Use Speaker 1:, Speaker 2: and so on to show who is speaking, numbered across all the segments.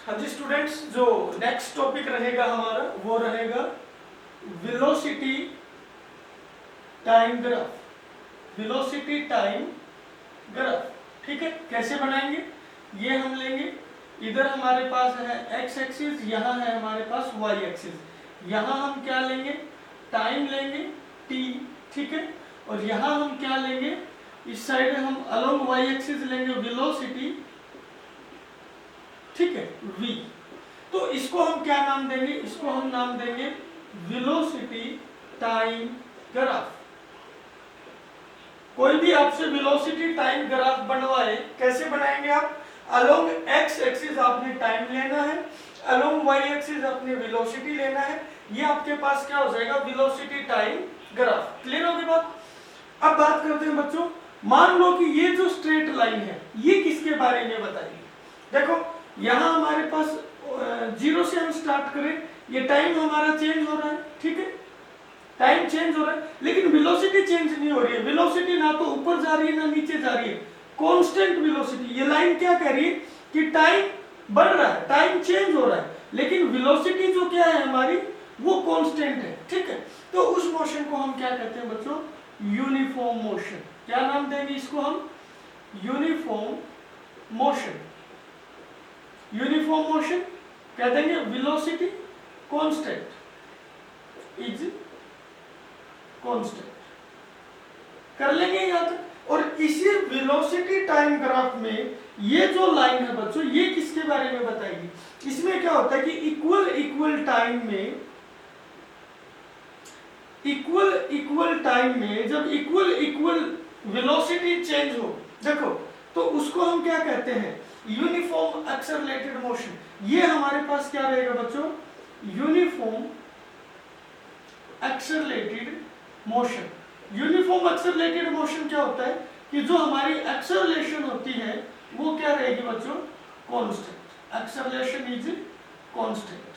Speaker 1: हाँ जी स्टूडेंट्स, जो next topic रहेगा हमारा वो रहेगा velocity time graph. Velocity time graph, ठीक है। कैसे बनाएंगे ये हम लेंगे। इधर हमारे पास है एक्स एक्सिस, यहाँ है हमारे पास वाई एक्सिस। यहाँ हम क्या लेंगे, टाइम लेंगे टी, ठीक है। और यहाँ हम क्या लेंगे, इस साइड हम अलोंग वाई एक्सिस लेंगे वेलोसिटी, ठीक है, v। तो इसको हम क्या नाम देंगे, इसको हम नाम देंगे वेलोसिटी टाइम ग्राफ। कोई भी आपसे वेलोसिटी टाइम ग्राफ बनवाए, कैसे बनाएंगे आप, अलोंग एक्स एक्सिस आपने टाइम लेना है, अलोंग वाई एक्सिस आपने वेलोसिटी लेना है। ये आपके पास क्या हो जाएगा, वेलोसिटी टाइम ग्राफ। क्लियर होगी बात। अब बात करते हैं बच्चों, मान लो कि ये जो स्ट्रेट लाइन है ये किसके बारे में बताइए। देखो यहाँ हमारे पास जीरो से हम स्टार्ट करें, ये टाइम हमारा चेंज हो रहा है, ठीक है, टाइम चेंज हो रहा है, लेकिन वेलोसिटी चेंज नहीं हो रही है। वेलोसिटी ना तो ऊपर जा रही है ना नीचे जा रही है, कांस्टेंट वेलोसिटी। ये लाइन क्या कह रही है कि टाइम बढ़ रहा है, टाइम चेंज हो रहा है, लेकिन वेलोसिटी जो क्या है हमारी वो कांस्टेंट है, ठीक है। तो उस मोशन को हम क्या कहते हैं बच्चों, यूनिफॉर्म मोशन। क्या नाम देंगे इसको हम, यूनिफॉर्म मोशन। यूनिफॉर्म मोशन कह देंगे वेलोसिटी कांस्टेंट इज कांस्टेंट, कर लेंगे यहां तक। और इसी वेलोसिटी टाइम ग्राफ में ये जो लाइन है बच्चों, ये किसके बारे में बताएगी। इसमें क्या होता है कि इक्वल टाइम में जब इक्वल वेलोसिटी चेंज हो, देखो, तो उसको हम क्या कहते हैं, यूनिफॉर्म एक्सेलरेटेड मोशन। ये हमारे पास क्या रहेगा बच्चों, uniform accelerated motion. Uniform accelerated motion क्या होता है कि जो हमारी एक्सेलरेशन होती है वो क्या रहेगी बच्चों, कांस्टेंट। एक्सेलरेशन इज कांस्टेंट,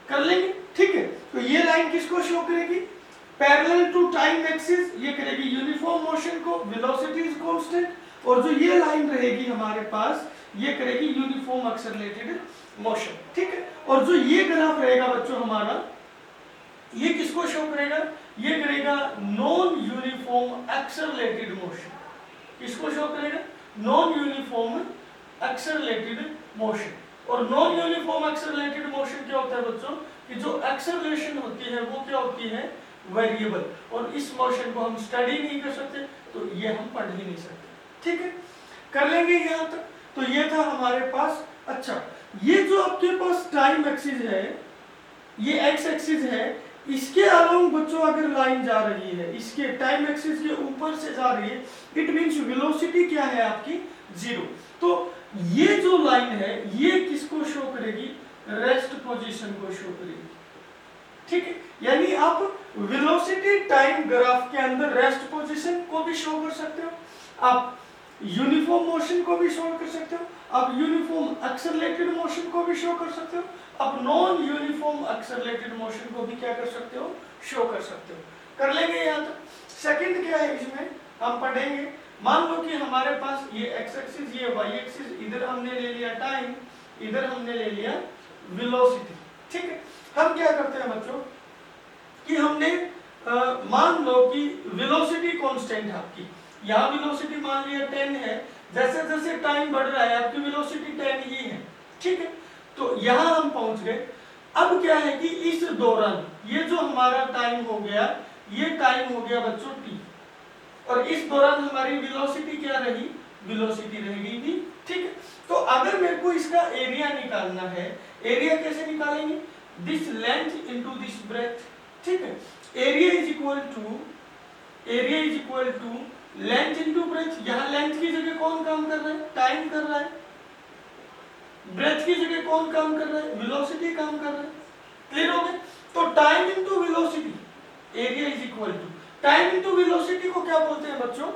Speaker 1: कर लेंगे, ठीक है। तो ये लाइन किसको शो करेगी, पैरेलल टू टाइम एक्सिस, ये करेगी यूनिफॉर्म मोशन को, वेलोसिटी इज कांस्टेंट। और जो ये लाइन रहेगी हमारे पास ये करेगी यूनिफॉर्म एक्सेलरेटेड मोशन, ठीक है। और जो ये ग्राफ रहेगा बच्चों हमारा, ये किसको शो करेगा, ये करेगा नॉन यूनिफॉर्म एक्सेलरेटेड मोशन। किसको शो करेगा, नॉन यूनिफॉर्म एक्सेलरेटेड मोशन। और नॉन यूनिफॉर्म एक्सेलरेटेड मोशन क्या होता है बच्चों, कि जो एक्सेलरेशन होती है वो क्या होती है, वेरिएबल। और इस मोशन को हम स्टडी नहीं कर सकते, तो ये हम पढ़ ही नहीं सकते, ठीक है, कर लेंगे यहां तक। तो ये था हमारे पास। अच्छा, ये जो आपके पास टाइम एक्सिस है, ये एक्स एक्सिस है, इसके अलोंग बच्चों अगर लाइन जा रही है, इसके टाइम एक्सिस के ऊपर से जा रही है, इट मींस वेलोसिटी क्या है आपकी, जीरो। तो ये जो लाइन है ये किसको शो करेगी, रेस्ट पोजीशन को शो करेगी, ठीक है। यानी आप वेलोसिटी टाइम ग्राफ के अंदर रेस्ट पोजीशन को भी शो कर सकते हो, आप यूनिफॉर्म मोशन को भी शो कर सकते हो, आप यूनिफॉर्म एक्सेलरेटेड मोशन को भी शो कर सकते हो, आप नॉन यूनिफॉर्म एक्सेलरेटेड मोशन को भी क्या कर सकते हो, शो कर सकते हो, कर लेंगे यहाँ तक। सेकंड क्या है इसमें हम पढ़ेंगे, मान लो कि हमारे पास ये एक्स एक्सिस, ये वाई एक्सिस, इधर हमने ले लिया टाइम, इधर हमने ले लिया वेलोसिटी, ठीक है। हम क्या करते हैं बच्चों कि हमने मान लो कि वेलोसिटी कांस्टेंट है आपकी, यहाँ वेलोसिटी मान लिया 10 है, जैसे जैसे टाइम बढ़ रहा है आपकी वेलोसिटी 10 ही है, ठीक है। तो यहाँ हम पहुंच गए। अब क्या है कि इस दौरान ये जो हमारा टाइम हो गया, ये टाइम हो गया बच्चों t, और इस दौरान हमारी वेलोसिटी क्या रही, वेलोसिटी रहेगी v, ठीक है। तो अगर मेरे को इसका एरिया निकालना है, एरिया कैसे निकालेंगे, this length into this breadth, ठीक है। Area is equal to length into breadth. यहाँ लेंथ की जगह कौन काम कर रहा है, टाइम कर रहा है, ब्रेथ की जगह कौन काम कर रहा है, वेलोसिटी काम कर रहा है, क्लियर हो गया। तो time into velocity, area is equal to time into velocity को क्या बोलते हैं बच्चों,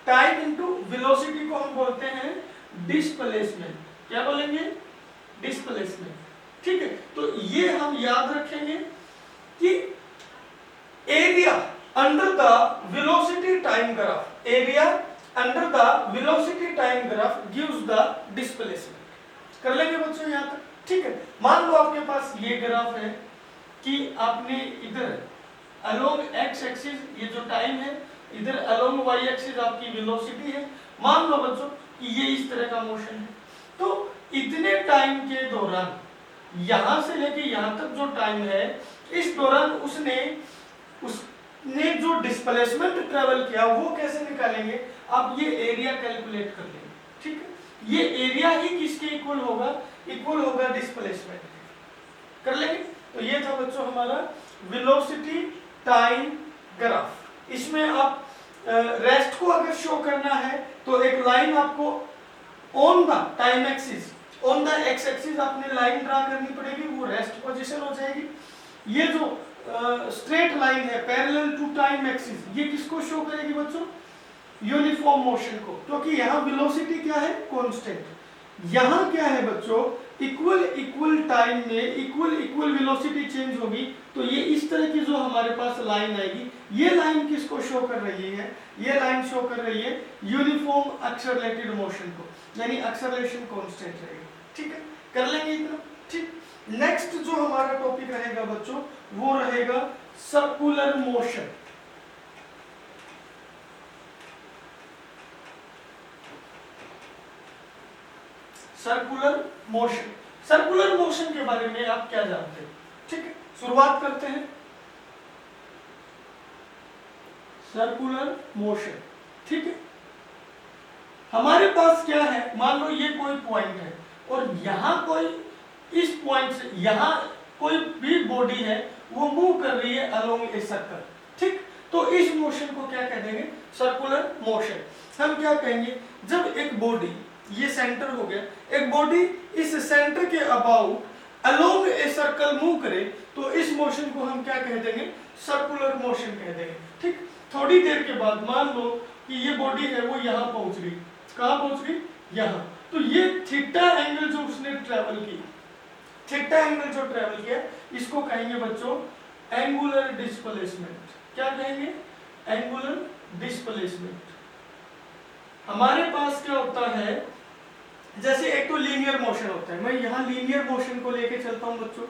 Speaker 1: टाइम इनटू वेलोसिटी को हम बोलते हैं डिस्प्लेसमेंट। क्या बोलेंगे, डिस्प्लेसमेंट, ठीक है। तो ये हम याद रखेंगे कि area under the velocity time graph, area under the velocity time graph gives the displacement, कर लेंगे बच्चों यहाँ तक, ठीक है। मान लो आपके पास ये ग्राफ है कि आपने इधर अलोंग एक्स एक्सिस ये जो टाइम है, इधर अलोंग वाई एक्सिस आपकी वेलोसिटी है। मान लो बच्चों कि ये इस तरह का मोशन है, तो इतने टाइम के दौरान यहां से लेके यहां तक जो टाइम है, इस दौरान उसने जो डिस्प्लेसमेंट ट्रेवल किया वो कैसे निकालेंगे, आप ये एरिया कैलकुलेट कर लेंगे, ठीक है। ये एरिया ही किसके इक्वल होगा, इक्वल होगा डिस्प्लेसमेंट, कर लेंगे। तो ये था बच्चों हमारा वेलोसिटी टाइम ग्राफ। इसमें आप रेस्ट को अगर शो करना है तो एक लाइन आपको on the time axis, on the x axis आपने लाइन ड्रा करनी पड़ेगी, वो रेस्ट पोजीशन हो जाएगी। ये जो स्ट्रेट लाइन है पैरेलल टू टाइम एक्सिस, ये किसको शो करेगी बच्चों, यूनिफॉर्म मोशन को, क्योंकि यहाँ वेलोसिटी क्या है, कांस्टेंट। यहाँ क्या है बच्चों, इक्वल टाइम में इक्वल वेलोसिटी चेंज होगी, तो ये इस तरह की जो हमारे पास लाइन आएगी, ये लाइन किसको शो कर रही है, ये लाइन शो कर रही है यूनिफॉर्म एक्सेलरेटेड मोशन को, यानी एक्सेलरेशन कांस्टेंट रहेगी, ठीक है। कर लेंगे इतना, ठीक। नेक्स्ट जो हमारा टॉपिक रहेगा बच्चों वो रहेगा circular motion. Circular motion, circular motion के बारे में आप क्या जानते हैं, ठीक है। शुरुआत करते हैं सर्कुलर मोशन, ठीक है। हमारे पास क्या है, मान लो ये कोई पॉइंट है और यहां कोई इस पॉइंट से यहां कोई भी बॉडी है वो मूव कर रही है अलोंग ए सर्कल, ठीक। तो इस मोशन को क्या कह देंगे, सर्कुलर मोशन। हम क्या कहेंगे, जब एक बॉडी, ये सेंटर हो गया, एक बॉडी इस सेंटर के about along a circle move करे, तो इस मोशन को हम क्या कह देंगे, सर्कुलर मोशन कह देंगे, ठीक। थोड़ी देर के बाद मान लो कि ये बॉडी है वो यहाँ पहुंच गई, कहाँ पहुंच गई, यहाँ, तो ये थीटा एंगल जो उसने ट्रेवल की, थीटा एंगल जो ट्रेवल किया, इसको कहेंगे बच्चों एंगुलर डिस्प्लेसमेंट। क्या कहेंगे, एंगुलर डिस्प्लेसमेंट। हमारे पास क्या होता है, जैसे एक तो लीनियर मोशन होता है, मैं यहाँ लीनियर मोशन को लेके चलता हूँ बच्चों,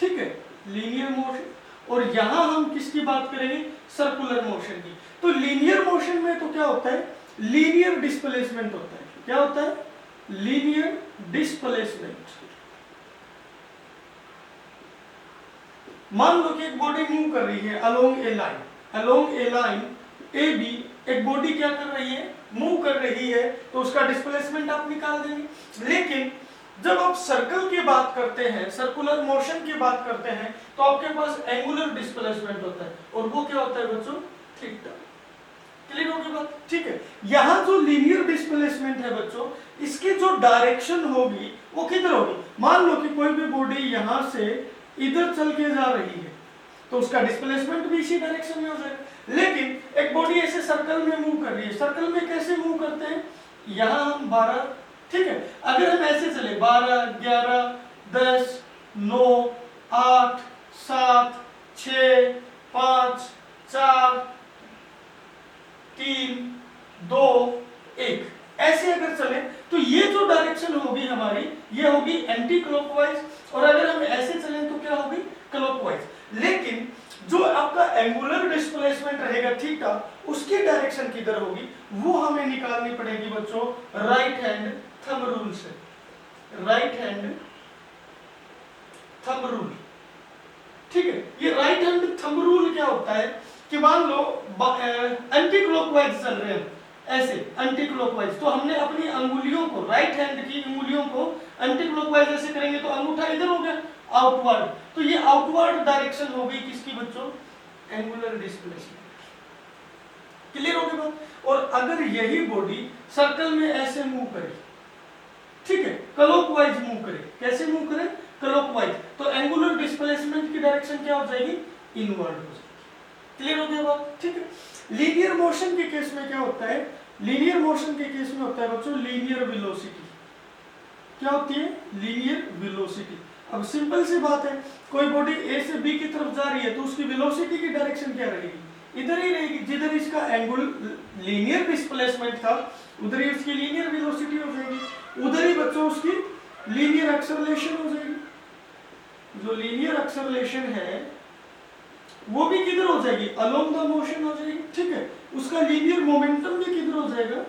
Speaker 1: ठीक है, लीनियर मोशन, और यहाँ हम किसकी बात करेंगे, सर्कुलर मोशन की। तो लीनियर मोशन में तो क्या होता है, लीनियर डिस्प्लेसमेंट होता है। क्या होता है, लीनियर डिस्प्लेसमेंट। मान लो कि एक बॉडी मूव कर रही है along a line, along a line A B, एक बॉडी क्या कर रही है, मूव कर रही है, तो उसका डिस्प्लेसमेंट आप निकाल देंगे। लेकिन जब आप सर्कल की बात करते हैं, सर्कुलर मोशन की बात करते हैं, तो आपके पास एंगुलर डिस्प्लेसमेंट होता है, और वो क्या होता है बच्चों, थीटा। क्लियर होगी बात, ठीक है। यहाँ जो लीनियर डिस्प्लेसमेंट है बच्चों, इसकी जो डायरेक्शन होगी वो किधर होगी, मान लो कि कोई भी बॉडी यहाँ से इधर चल के जा रही है, तो उसका डिस्प्लेसमेंट भी इसी डायरेक्शन में हो जाएगा। लेकिन एक बॉडी ऐसे सर्कल में मूव कर रही है, सर्कल में कैसे मूव करते हैं, यहाँ हम 12, ठीक है, अगर हम ऐसे चले 12, 11, 10, 9, 8, 7, 6, 5, 4, 3, 2, 1, ऐसे अगर चले, तो ये जो डायरेक्शन होगी हमारी, ये होगी एंटी क्लॉकवाइज, और अगर हम ऐसे चलें तो क्या होगी, क्लॉकवाइज। लेकिन जो आपका एंगुलर डिस्प्लेसमेंट रहेगा थीटा, उसकी डायरेक्शन किधर होगी, वो हमें निकालनी पड़ेगी बच्चों राइट हैंड थंब रूल से, राइट हैंड थंब रूल, ठीक है। ये राइट हैंड थंब रूल क्या होता है कि मान लो एंटी क्लॉकवाइज चल रहे हैं, ऐसे एंटी क्लॉकवाइज, तो हमने अपनी अंगुलियों को, राइट हैंड की अंगुलियों को एंटी क्लॉकवाइज ऐसे करेंगे तो अंगूठा इधर हो गया, आउटवर्ड, तो ये आउटवर्ड डायरेक्शन हो गई किसकी बच्चों, एंगुलर डिस्प्लेसमेंट। क्लियर हो गया बात। और अगर यही बॉडी सर्कल में ऐसे मूव करे, ठीक है, क्लॉकवाइज मूव करे, कैसे मूव करे, क्लॉकवाइज, तो एंगुलर डिस्प्लेसमेंट की डायरेक्शन क्या हो जाएगी, इनवर्ड हो जाएगी। क्लियर हो गया बात, ठीक है। लीनियर मोशन के केस में क्या होता है, लीनियर मोशन के केस में होता है बच्चों लीनियर वेलोसिटी। क्या होती है, लीनियर वेलोसिटी। अब सिंपल सी बात है, कोई बॉडी ए से बी की तरफ जा रही है तो उसकी वेलोसिटी की डायरेक्शन क्या रहेगी, इधर ही रहेगी, जिधर इसका एंगुल लीनियर डिस्प्लेसमेंट था उधर ही उसकी लीनियर वेलोसिटी हो जाएगी, उधर ही बच्चों उसकी लीनियर एक्सेलरेशन हो जाएगी, जो लीनियर एक्सेलरेशन है वो भी किधर हो जाएगी, अलोंग द मोशन हो जाएगी, ठीक है। उसका लीनियर मोमेंटम भी किधर हो जाएगा,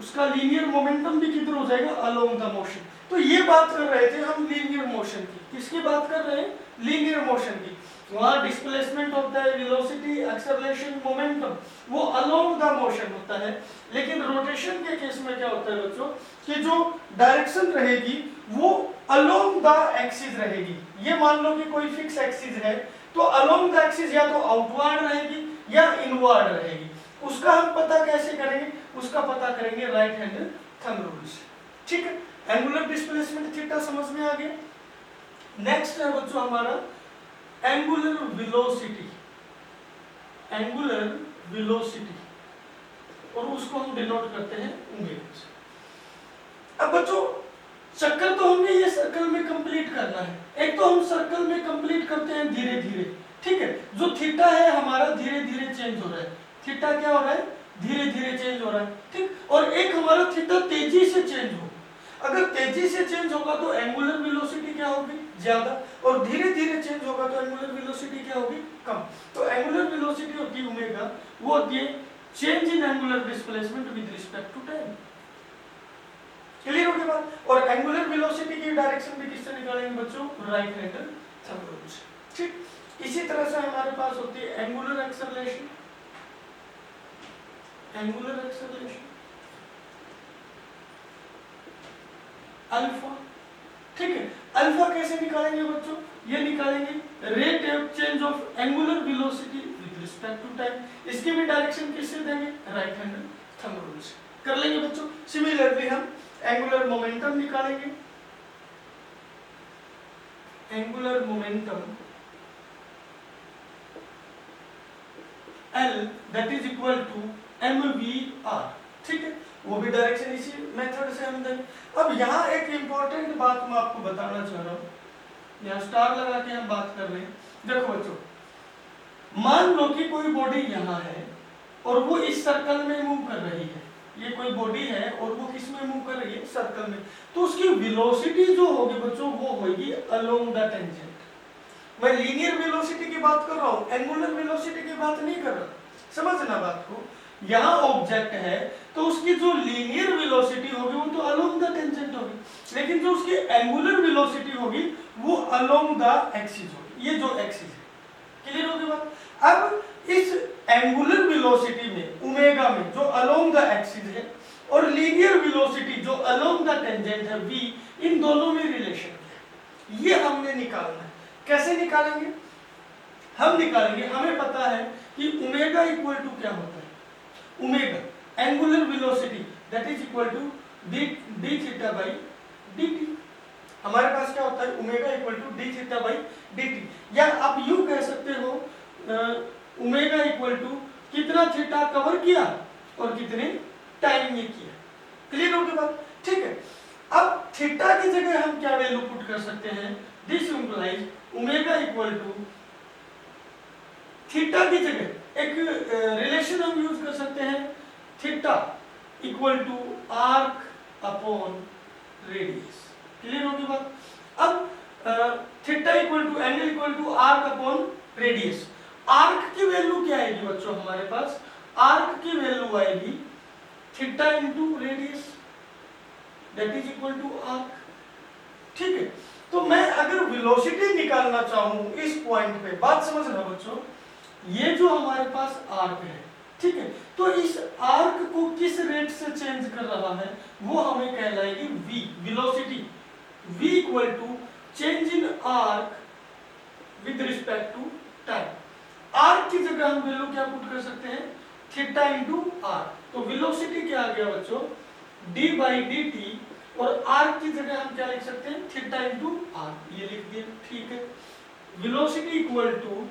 Speaker 1: उसका लीनियर मोमेंटम भी किधर हो जाएगा, अलोंग द मोशन। तो ये बात कर रहे थे हम लीनियर मोशन की, किसकी बात कर रहे हैं, लीनियर मोशन की। वहां डिस्प्लेसमेंट होता है, वेलोसिटी, एक्सेलरेशन, मोमेंटम, वो अलोंग द मोशन होता है। लेकिन रोटेशन के केस में क्या होता है बच्चों, कि जो डायरेक्शन रहेगी वो अलोंग द एक्सिस रहेगी। ये मान लो कि कोई फिक्स एक्सिस है, तो अलोंग द एक्सिस या तो आउटवर्ड रहेगी या इनवर्ड रहेगी। उसका हम पता कैसे करेंगे, उसका पता करेंगे राइट हैंड थंब रूल से, ठीक है। एंगुलर डिस्प्लेसमेंट थीटा समझ में आ गया। नेक्स्ट है बच्चों हमारा एंगुलर वेलोसिटी, एंगुलर वेलोसिटी, और उसको हम डिनोट करते हैं ओमेगा से। अब बच्चों चक्कर तो हमने ये सर्कल में कंप्लीट करना है। एक तो हम सर्कल में कंप्लीट करते हैं धीरे धीरे, ठीक है। जो थीटा है हमारा धीरे धीरे चेंज हो रहा है, थीटा क्या हो रहा है, धीरे धीरे चेंज हो रहा है, ठीक। और एक हमारा थीटा तेजी से चेंज हो, अगर तेजी से चेंज होगा तो एंगुलर वेलोसिटी क्या होगी, ज्यादा, और धीरे धीरे चेंज होगा तो एंगुलर वेलोसिटी क्या होगी, कम। तो एंगुलर वेलोसिटी होती है ओमेगा, वो होती है change in angular displacement with respect to time. Clear हो गया बात। और एंगुलर वेलोसिटी की डायरेक्शन भी किससे निकालेंगे बच्चों, राइट हैंड थंब रूल से, ठीक। इसी तरह से हमारे पास होती है angular acceleration, angular acceleration alpha, ठीक है। अल्फा कैसे निकालेंगे बच्चों, ये निकालेंगे rate of change of angular velocity with respect to time. इसकी भी डायरेक्शन किससे देंगे, राइट हैंड थंब रूल से कर लेंगे बच्चों। सिमिलरली हम एंगुलर मोमेंटम निकालेंगे, angular momentum L that is equal to mvr, ठीक है। वो भी डायरेक्शन इसी मेथड से हम देंगे। अब यहाँ एक इंपॉर्टेंट बात मैं आपको बताना चाह रहा हूँ, यहाँ स्टार लगा के हम बात कर रहे हैं। देखो बच्चों, मान लो कि कोई बॉडी यहाँ है और वो इस सर्कल में मूव कर रही है, ये कोई बॉडी है और वो किस में मूव कर रही है, सर्कल में। तो उसकी वेलोसिटी जो होगी बच्चों वो होगी अलोंग द टेंजेंट। मैं लीनियर वेलोसिटी की बात कर रहा हूँ, एंगुलर वेलोसिटी की बात नहीं कर रहा, समझना बात को। यहाँ ऑब्जेक्ट है तो उसकी जो लीनियर वेलोसिटी होगी वो तो अलोंग द टेंजेंट होगी, लेकिन जो उसकी एंगुलर वेलोसिटी होगी वो अलोंग द एक्सिस होगी, ये जो एक्सिस है। क्लियर हो गई बात। अब इस एंगुलर वेलोसिटी में ओमेगा में जो अलोंग द एक्सिस है और लीनियर वेलोसिटी जो अलोंग द टेंजेंट है v, इन दोनों में रिलेशन है, ये हमने निकालना है। कैसे निकालेंगे, हम निकालेंगे, हमें पता है कि ओमेगा इक्वल टू क्या होता है, omega angular velocity that is equal to D theta by D T. हमारे पास क्या होता है, omega equal to D theta by D T, या आप यूं कह सकते हो ओमेगा इक्वल टू कितना थीटा कवर किया और कितने टाइम में किया। क्लियर हो गई बात, ठीक है। अब थीटा की जगह हम क्या वैल्यू पुट कर सकते हैं, this implies omega equal to theta की जगह एक रिलेशन हम यूज कर सकते हैं, theta equal to arc upon radius. Clear होगी बात। अब theta equal to angle equal to arc upon radius. Arc की वैल्यू क्या आएगी बच्चों, हमारे पास आर्क की वैल्यू आएगी theta into radius that is equal to arc, ठीक है। तो मैं अगर वेलोसिटी निकालना चाहूं इस पॉइंट पे, बात समझना बच्चों, ये जो हमारे पास आर्क है, ठीक है, तो इस आर्क को किस रेट से चेंज कर रहा है वो हमें कहलाएगी v, velocity v equal to change in arc with respect to time. Arc की जगह हम वैल्यू क्या पुट कर सकते हैं, थीटा इनटू आर। तो वेलोसिटी क्या आ गया बच्चों, d बाई डी टी, और आर की जगह हम क्या लिख सकते हैं, थीटा इनटू आर, ये लिख दिए, ठीक है। वेलोसिटी इक्वल टू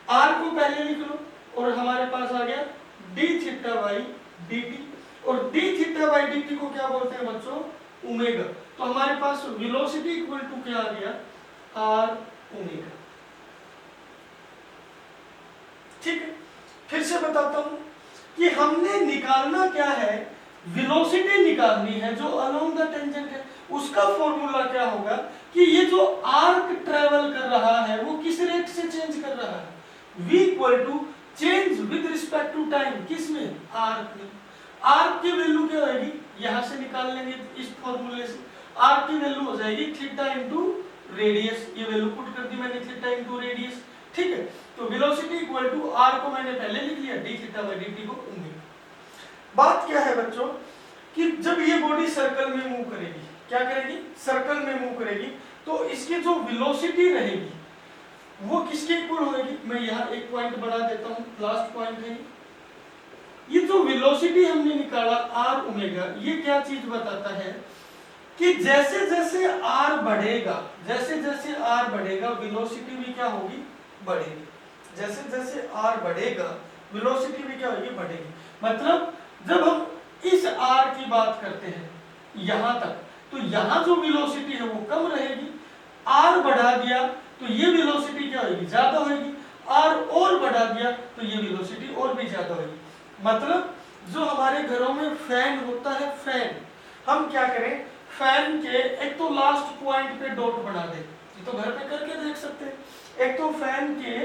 Speaker 1: आर को पहले लिख लो और हमारे पास आ गया D theta by D T, और D theta by D T को क्या बोलते हैं बच्चों, ओमेगा। तो हमारे पास वेलोसिटी इक्वल टू क्या आ गया, आर ओमेगा, ठीक है। फिर से बताता हूं कि हमने निकालना क्या है, वेलोसिटी निकालनी है जो अलोंग द टेंजेंट है, उसका फॉर्मूला क्या होगा कि ये जो आर्क ट्रेवल कर रहा है वो किस रेट से चेंज कर रहा है, v equal to change with respect to time, किस में, आर्क में। आर्क की वैल्यू क्या होगी, यहां से निकाल लेंगे इस फॉर्मूले से, आर्क की वैल्यू हो जाएगी थीटा इनटू रेडियस, ये वैल्यू पुट कर दी मैंने थीटा इनटू रेडियस, ठीक है। तो वेलोसिटी इक्वल टू आर को मैंने पहले लिख लिया, D theta by D T को ओमेगा। बात क्या है बच्चों कि जब ये बॉडी सर्कल में मूव करेगी, क्या करेगी, सर्कल में मूव करेगी, तो इसकी जो वेलोसिटी रहेगी वो किसके इक्वल होगी, मैं यहाँ एक पॉइंट बढ़ा देता हूँ, लास्ट पॉइंट है ये जो वेलोसिटी हमने निकाला आर ओमेगा, ये क्या चीज बताता है कि जैसे जैसे आर बढ़ेगा, जैसे जैसे आर बढ़ेगा वेलोसिटी भी क्या होगी, बढ़ेगी, जैसे जैसे आर बढ़ेगा वेलोसिटी भी क्या होगी, बढ़ेगी। मतलब जब हम इस आर की बात करते हैं यहां तक, तो यहां जो वेलोसिटी है वो कम रहेगी, आर बढ़ा दिया तो ये वेलोसिटी क्या होगी, ज्यादा होगी, आर और बढ़ा दिया तो ये वेलोसिटी और भी ज्यादा होगी। मतलब जो हमारे घरों में फैन होता है, फैन, हम क्या करें, फैन के एक तो लास्ट पॉइंट पे डॉट बना दे, ये तो घर पे करके देख सकते हैं, एक तो फैन के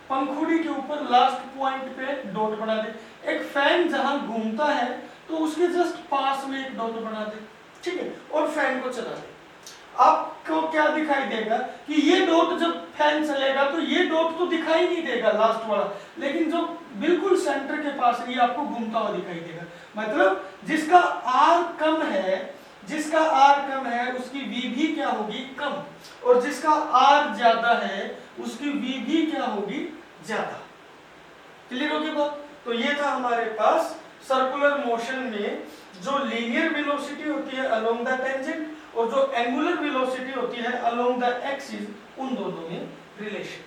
Speaker 1: पंखुड़ी के ऊपर लास्ट पॉइंट पे डॉट बना दे, एक फैन जहां घूमता है तो उसके जस्ट पास में एक डॉट बना दे, ठीक है, और फैन को चला दे। आपको क्या दिखाई देगा कि ये डॉट जब फैन चलेगा तो ये डॉट तो दिखाई नहीं देगा लास्ट वाला, लेकिन जो बिल्कुल सेंटर के पास है ये आपको घूमता हुआ दिखाई देगा। मतलब जिसका आर कम है, जिसका आर कम है उसकी वी भी क्या होगी, कम, और जिसका आर ज्यादा है उसकी वी भी क्या होगी, ज्यादा। क्लियर हो गई बात। तो ये था हमारे पास सर्कुलर मोशन में जो लीनियर वेलोसिटी होती है अलोंग द टेंजेंट और जो एंगुलर वेलोसिटी होती है अलोंग द एक्सिस, उन दोनों में रिलेशन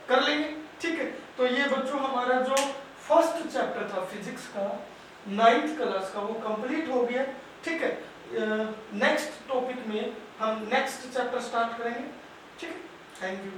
Speaker 1: कर लेंगे, ठीक है। तो ये बच्चों हमारा जो फर्स्ट चैप्टर था फिजिक्स का 9th क्लास का वो कंप्लीट हो गया, ठीक है। नेक्स्ट टॉपिक में हम नेक्स्ट चैप्टर स्टार्ट करेंगे, ठीक है। Thank you.